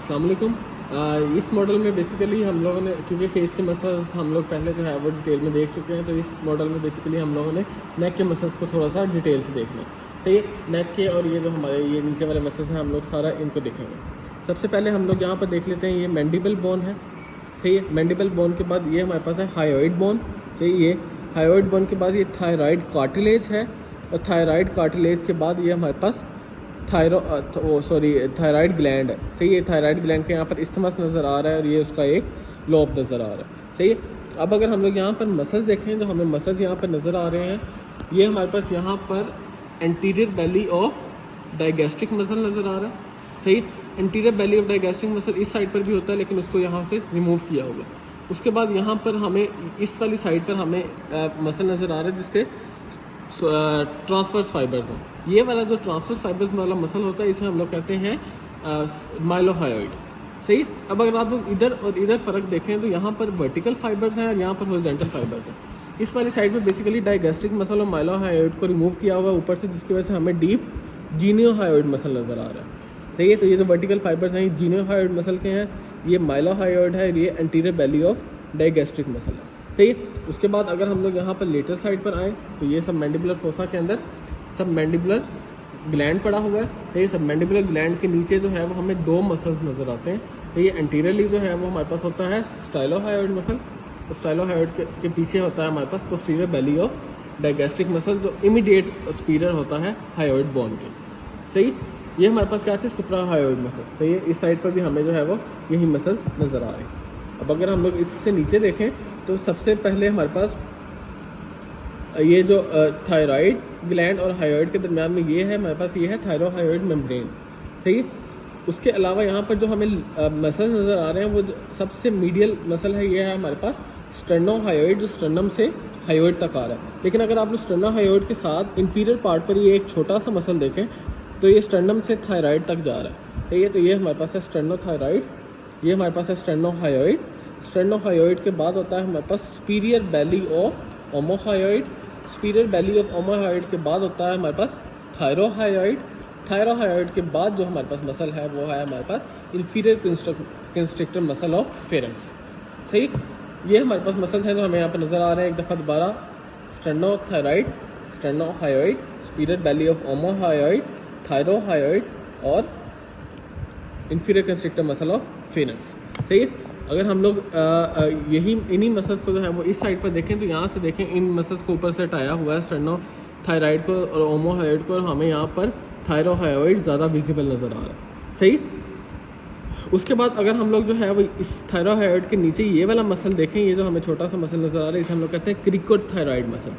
अस्सलाम वालेकुम। इस मॉडल में बेसिकली हम लोगों ने, क्योंकि फेस के मसल्स हम लोग पहले जो है वो डिटेल में देख चुके हैं, तो इस मॉडल में बेसिकली हम लोगों ने नेक के मसल्स को थोड़ा सा डिटेल से देखना है। सही है, नेक के और ये जो हमारे ये नीचे वाले मसल्स हैं हम लोग सारा इनको देखेंगे। सबसे पहले हम लोग यहाँ पर देख लेते हैं, ये मैंडिबल बोन है। सही है, मैंडिबल बोन के बाद ये हमारे पास है हायोइड बोन। सही, ये हायोइड बोन के बाद ये थायराइड कार्टिलेज है, और थायराइड कार्टिलेज के बाद ये हमारे पास थायराइड ग्लैंड है। सही है, थायराइड ग्लैंड के यहाँ पर इस्तिमस नज़र आ रहा है और ये उसका एक लोब नज़र आ रहा है। सही है, अब अगर हम लोग यहाँ पर मसल्स देखें तो हमें मसल्स यहाँ पर नज़र आ रहे हैं। ये हमारे पास यहाँ पर anterior belly of digastric muscle नज़र आ रहा है। सही, anterior belly of digastric muscle इस साइड पर भी होता है, लेकिन उसको यहाँ से रिमूव किया होगा। उसके बाद यहाँ पर हमें इस वाली साइड पर हमें मसल नज़र आ रहा है जिसके ट्रांसवर्स फाइबर्स हैं। ये वाला जो ट्रांसवर्स फाइबर्स वाला मसल होता है इसे हम लोग कहते हैं माइलोहायोइड। सही, अब अगर आप लोग इधर और इधर फ़र्क देखें तो यहाँ पर वर्टिकल फाइबर्स हैं और यहाँ पर हॉरिजॉन्टल फाइबर्स हैं। इस वाली साइड पे बेसिकली डाइगैस्ट्रिक मसल और माइलोहायोइड को रिमूव किया हुआ ऊपर से, जिसकी वजह से हमें डीप जीनियोहायोइड मसल नज़र आ रहा है। सही है, तो ये जो वर्टिकल फाइबर्स हैं ये जीनियोहायोइड मसल के हैं, ये माइलोहायोइड है, ये anterior belly of digastric muscle है। सही है, उसके बाद अगर हम लोग यहाँ पर लेटरल साइड पर आएँ तो ये सब मैंडिबुलर फोसा के अंदर सब मैंडिबुलर ग्लैंड पड़ा हुआ है। ये सब मैंडिबुलर ग्लैंड के नीचे जो है वो हमें दो मसल्स नज़र आते हैं। ये एंटीरियरली जो है वो हमारे पास होता है स्टाइलोहायोइड मसल, और स्टाइलोहायोइड के पीछे होता है हमारे पास posterior belly of digastric muscle, जो इमीडिएट सुपीरियर होता है हायोइड बोन के। सही, ये हमारे पास क्या थे, सुप्राहायोइड मसल। सही है, इस साइड पर भी हमें जो है वो यही मसल्स नज़र आ रहे हैं। अब अगर हम लोग इससे नीचे देखें तो सबसे पहले हमारे पास ये जो थायराइड ग्लैंड और हायोइड के दरमियान में ये है, हमारे पास ये है थायरोहायोइड मेम्ब्रेन। सही, उसके अलावा यहाँ पर जो हमें मसल नज़र आ रहे हैं वो सबसे मीडियल मसल है, ये है हमारे पास स्टर्नोहायोइड, जो स्टर्नम से हायोइड तक आ रहा है। लेकिन अगर आप लोग स्टर्नोहायोइड के साथ इंफीरियर पार्ट पर ये एक छोटा सा मसल देखें तो ये स्टर्नम से थायराइड तक जा रहा है। ठीक है, तो ये हमारे पास है स्टर्नोथायराइड, ये हमारे पास है स्टर्नोहायोइड। स्टर्नोहायोइड के बाद होता है हमारे पास superior belly of omohyoid. Superior belly of omohyoid के बाद होता है हमारे पास थायरोहायोइड। थायरोहायोइड के बाद जो हमारे पास मसल है वो है हमारे पास inferior constrictor muscle of pharynx. सही, ये हमारे पास मसल हैं जो हमें यहाँ पर नज़र आ रहे हैं। एक दफ़ा दोबारा, स्टर्नोथायराइड, स्टर्नोहायोइड, सुपीरियर बेली ऑफ ओमोहायोइड, थायरोहायोइड और inferior constrictor muscle of pharynx. सही है, अगर हम लोग यही इन्हीं मसल्स को जो है वो इस साइड पर देखें तो यहाँ से देखें, इन मसल्स को ऊपर से हटाया हुआ है स्टर्नोथायराइड को और ओमोहायोइड को, और हमें यहाँ पर थायरोहायोइड ज़्यादा विजिबल नज़र आ रहा है। सही, उसके बाद अगर हम लोग जो है वो इस थायरोहायोइड के नीचे ये वाला मसल देखें, ये जो हमें छोटा सा मसल नज़र आ रहा है इसे हम लोग कहते हैं क्रिकोथायराइड मसल।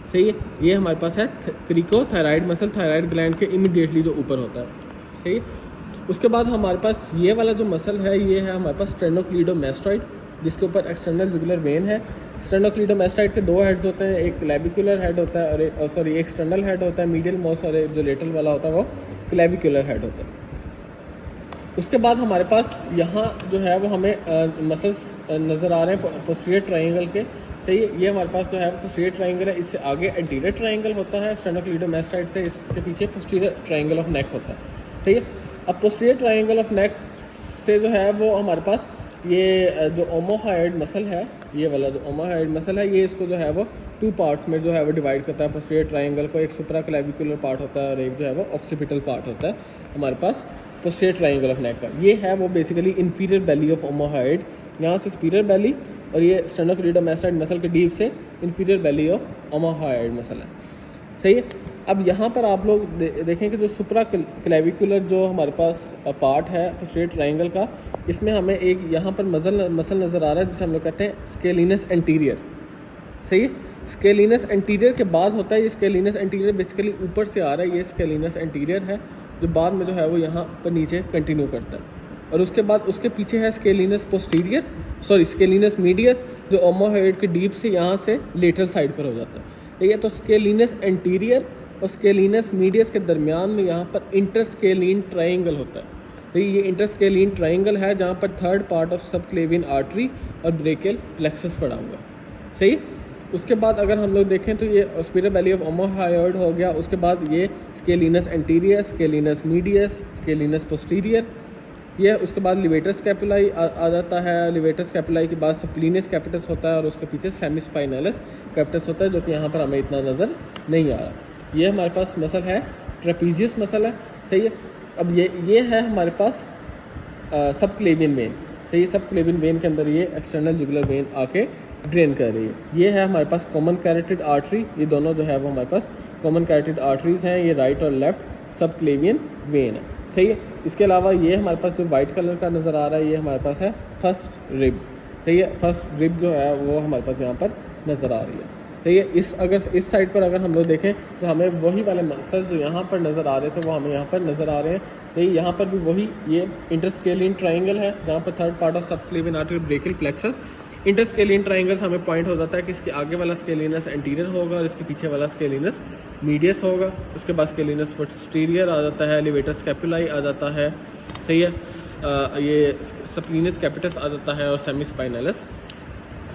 सही है, ये हमारे पास है क्रिकोथायराइड मसल, थायराइड ग्लैंड के इमीडिएटली जो ऊपर होता है। सही, उसके बाद हमारे पास ये वाला जो मसल है ये है हमारे पास स्टेर्नोक्लीडोमास्टॉइड, जिसके ऊपर एक्सटर्नल जुगुलर वेन है। स्टेर्नोक्लीडोमास्टॉइड के दो हेड्स होते हैं, एक क्लेविकुलर हेड होता है और एक एक्सटर्नल हेड होता है मीडियल मोस्ट, और जो लेटरल वाला होता है वो क्लेविकुलर हेड होता है। उसके बाद हमारे पास यहाँ जो है वो हमें मसल्स नज़र आ रहे हैं पोस्टीरियर ट्रायंगल के। सही है, ये हमारे पास जो है पोस्टीरियर ट्रायंगल है, इससे आगे एंटीरियर ट्रायंगल होता है स्टेर्नोक्लीडोमास्टॉइड से, इसके पीछे पोस्टीरियर ट्रायंगल ऑफ नेक होता है। सही है, अब पोस्टीरियर ट्रायंगल ऑफ नेक से जो है वो हमारे पास ये जो ओमोहायोइड मसल है, ये वाला जो ओमोहायोइड मसल है, ये इसको जो है वो टू पार्ट्स में जो है वो डिवाइड करता है। पोस्टीरियर ट्रायंगल को एक सुप्रा क्लेविकुलर पार्ट होता है और एक जो है वो ऑक्सीपिटल पार्ट होता है हमारे पास पोस्टीरियर ट्रायंगल ऑफ नेक का। ये है वो बेसिकली इंफीरियर बेली ऑफ ओमोहायोइड, यहाँ से सुपीरियर बेली, और ये स्टेर्नोक्लीडोमास्टॉइड मसल के डीप से इंफीरियर बेली ऑफ ओमोहायोइड मसल है। सही है, अब यहाँ पर आप लोग देखें कि जो सुप्रा क्लेविकुलर जो हमारे पास पार्ट है पोस्टीरियर ट्रायंगल का, इसमें हमें एक यहाँ पर मसल नज़र आ रहा है जिसे हम लोग कहते हैं स्केलिनस एंटीरियर। सही है, स्केलिनस एंटीरियर के बाद होता है ये स्केलिनस एंटीरियर बेसिकली ऊपर से आ रहा है, ये स्केलिनस एंटीरियर है जो बाद में जो है वो यहाँ पर नीचे कंटिन्यू करता है। और उसके बाद उसके पीछे है स्केलिनस पोस्टीरियर, स्केलिनस मीडियस, जो ओमोहायोइड के डीप से यहाँ से लेटरल साइड पर हो जाता है। ठीक है, तो स्केलिनस एंटीरियर और स्केलिनस मीडियस के दरमियान में यहाँ पर इंटरस्केलिन ट्रायंगल होता है। तो ये इंटरस्केलिन ट्रायंगल है जहाँ पर third part of subclavian artery और ब्रेकियल प्लेक्सस पड़ा हुआ है। सही, उसके बाद अगर हम लोग देखें तो ये सुपीरियर बेली ऑफ ओमोहायोइड हो गया। उसके बाद ये स्केलिनस एंटीरियर, स्केलिनस मीडियस, स्केलिनस पोस्टीरियर, ये उसके बाद लिवेटर स्कैपुलाई आ जाता है। लिवेटर स्कैपुलाई के बाद स्प्लीनस कैपिटस होता है और उसके पीछे सेमी स्पाइनलिस कैपिटस होता है, जो कि यहाँ पर हमें इतना नज़र नहीं आ रहा। ये हमारे पास मसल है ट्रेपीजियस मसल है, सही है। अब ये है हमारे पास सब क्लेवियन वेन, सही है। सब क्लेवियन वेन के अंदर ये एक्सटर्नल जुगुलर वेन आके ड्रेन कर रही है। ये है हमारे पास कॉमन कैरोटिड आर्टरी, ये दोनों जो है वो हमारे पास कॉमन कैरोटिड आर्टरीज़ हैं। ये राइट और लेफ्ट सब क्लेवियन वेन है, ठीक है। इसके अलावा ये हमारे पास जो वाइट कलर का नज़र आ रहा है, ये हमारे पास है फर्स्ट रिब, सही है। फर्स्ट रिब जो है वो हमारे पास यहाँ पर नज़र आ रही है, ठीक है। अगर इस साइड पर अगर हम लोग देखें तो हमें वही वाले मसल्स जो यहाँ पर नज़र आ रहे थे वो हमें यहाँ पर नज़र आ रहे हैं, ठीक है। यहाँ पर भी वही ये इंटरस्केलियन ट्राइंगल है, जहाँ पर third part of subclavian artery brachial plexus. Interscalene triangles हमें पॉइंट हो जाता है कि इसके आगे वाला स्केलिनस एंटीरियर होगा और इसके पीछे वाला स्केलिनस मीडियस होगा। उसके बाद स्केलिनस पोस्टीरियर आ जाता है, लिवेटर स्कैपुलाई आ जाता है, सही है। ये स्प्लीनस कैपिटस आ जाता है और सेमी स्पाइनलिस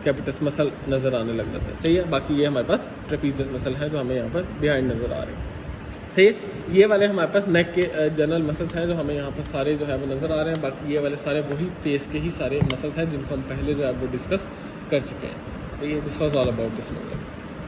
कैपिटस मसल नज़र आने लग जाता है, सही है। बाकी ये हमारे पास ट्रेपीजियस मसल है जो हमें यहाँ पर बिहाइंड नज़र आ रहे हैं, सही है। ये वाले हमारे पास नेक के जनरल मसल्स हैं जो हमें यहाँ पर सारे जो है वो नज़र आ रहे हैं। बाकी ये वाले सारे वही फेस के ही सारे मसल्स हैं जिनको हम पहले जो है वो डिस्कस कर चुके हैं। तो ये this was all about this model.